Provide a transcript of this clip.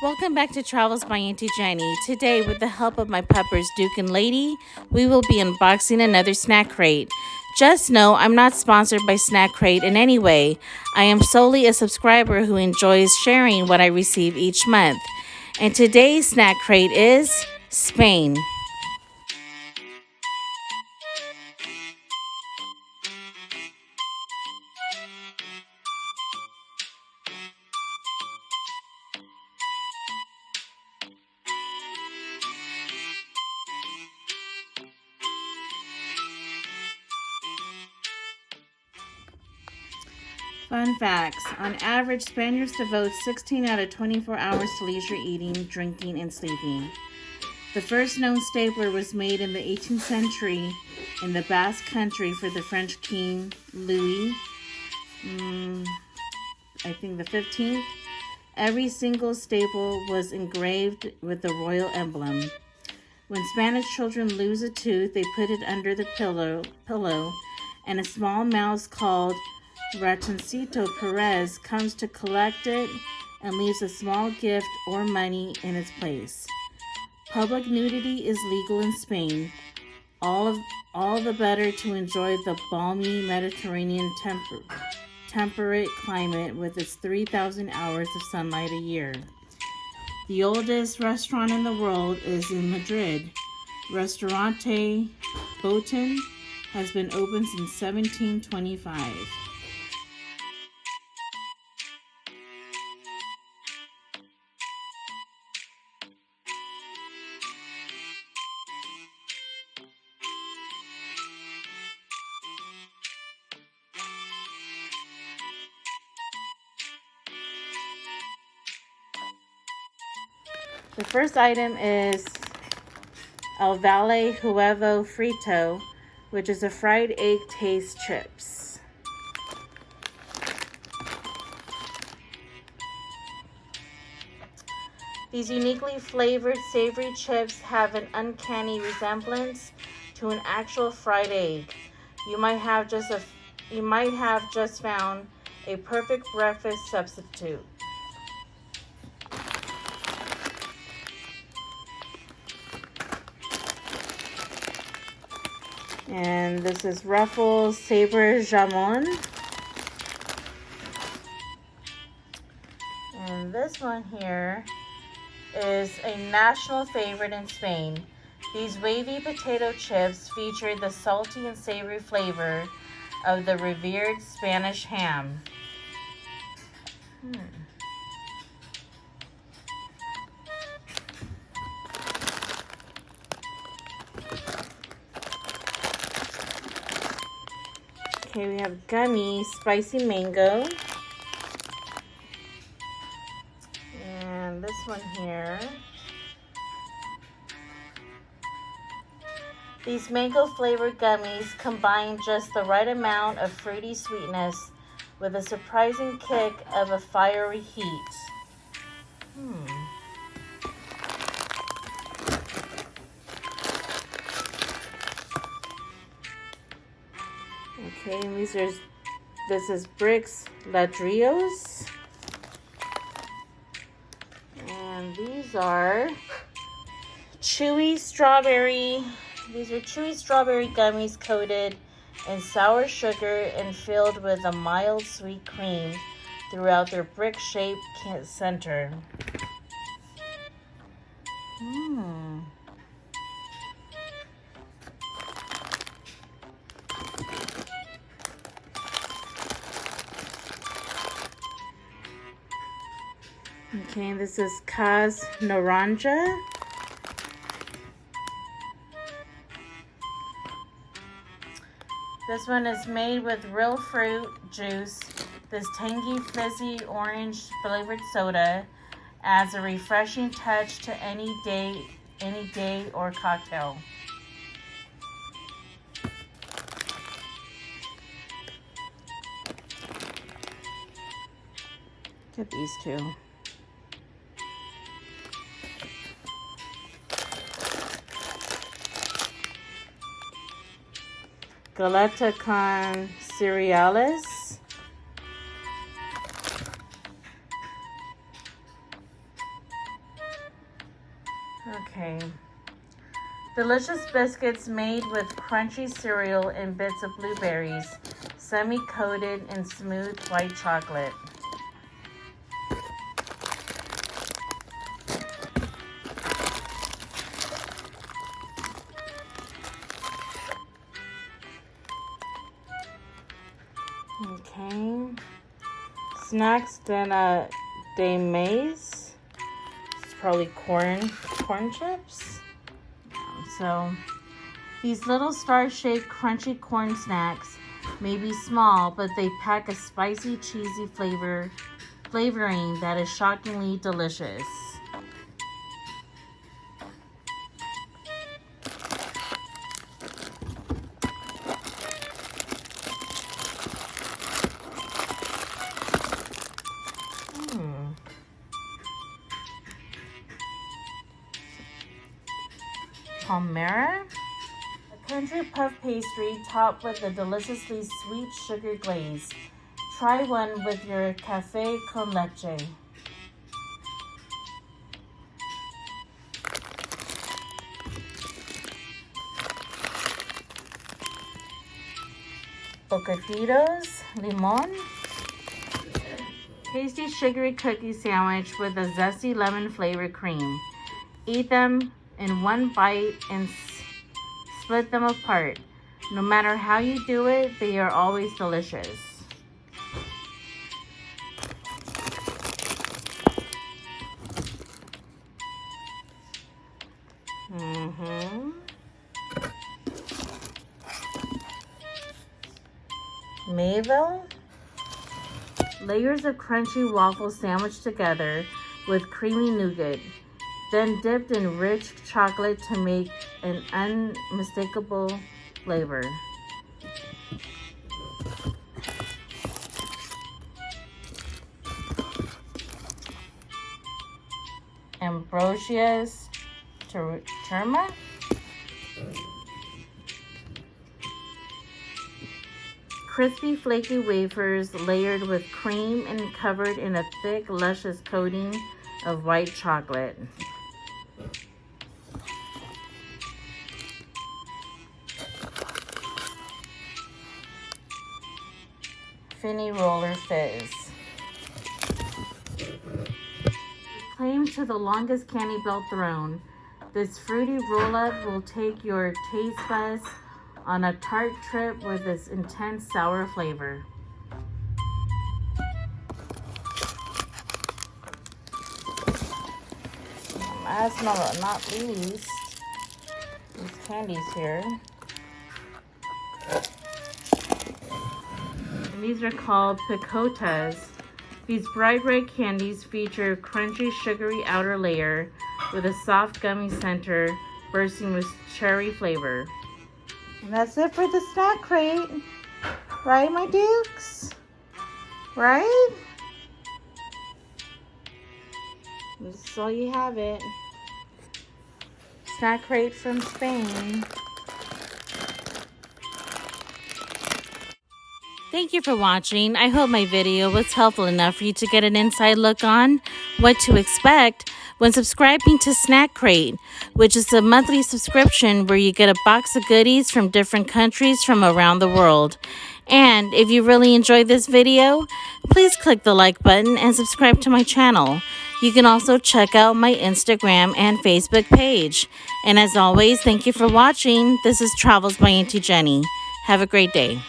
Welcome back to Travels by Auntie Jenny. Today, with the help of my puppers Duke and Lady, we will be unboxing another snack crate. Just know I'm not sponsored by Snack Crate in any way. I am solely a subscriber who enjoys sharing what I receive each month. And today's snack crate is Spain. Fun facts. On average, Spaniards devote 16 out of 24 hours to leisure eating, drinking, and sleeping. The first known stapler was made in the 18th century in the Basque Country for the French King Louis, I think the 15th. Every single staple was engraved with the royal emblem. When Spanish children lose a tooth, they put it under the pillow, and a small mouse called Ratoncito Perez comes to collect it and leaves a small gift or money in its place. Public nudity is legal in Spain, all the better to enjoy the balmy Mediterranean temperate climate with its 3,000 hours of sunlight a year. The oldest restaurant in the world is in Madrid. Restaurante Botan has been open since 1725. The first item is El Valle Huevo Frito, which is a fried egg taste chips. These uniquely flavored savory chips have an uncanny resemblance to an actual fried egg. You might have just found a perfect breakfast substitute. And this is Ruffles Sabre Jamon. And this one here is a national favorite in Spain. These wavy potato chips feature the salty and savory flavor of the revered Spanish ham. Okay, we have gummy spicy mango. And this one here. These mango flavored gummies combine just the right amount of fruity sweetness with a surprising kick of a fiery heat. Okay, and this is Bricks Ladrillos. And these are chewy strawberry. These are chewy strawberry gummies coated in sour sugar and filled with a mild sweet cream throughout their brick-shaped center. Okay, this is Cas Naranja. This one is made with real fruit juice. This tangy, fizzy orange flavored soda adds a refreshing touch to any day or cocktail. Look at these two. Galeta con cereales. Okay. Delicious biscuits made with crunchy cereal and bits of blueberries, semi-coated in smooth white chocolate. Okay. Snacks de maize. It's probably corn chips. So these little star-shaped crunchy corn snacks may be small, but they pack a spicy, cheesy flavoring that is shockingly delicious. Palmera, a country puff pastry topped with a deliciously sweet sugar glaze. Try one with your cafe con leche. Bocaditos, limon. Tasty sugary cookie sandwich with a zesty lemon flavored cream. Eat them in one bite and split them apart. No matter how you do it, they are always delicious. Mayville. Layers of crunchy waffles sandwiched together with creamy nougat, then dipped in rich chocolate to make an unmistakable flavor. Ambrosia's Turma. Crispy, flaky wafers layered with cream and covered in a thick, luscious coating of white chocolate. Finny Roller Fizz. Claim to the longest candy belt throne. This fruity roll-up will take your taste buds on a tart trip with its intense sour flavor. Last but not least, these candies here. And these are called picotas. These bright red candies feature crunchy, sugary outer layer with a soft, gummy center bursting with cherry flavor. And that's it for the snack crate. Right, my dukes? Right? This is all you have it. Snack crate from Spain. Thank you for watching. I hope my video was helpful enough for you to get an inside look on what to expect when subscribing to Snack Crate, which is a monthly subscription where you get a box of goodies from different countries from around the world. And if you really enjoyed this video, please click the like button and subscribe to my channel. You can also check out my Instagram and Facebook page. And as always, thank you for watching. This is Travels by Auntie Jenny. Have a great day.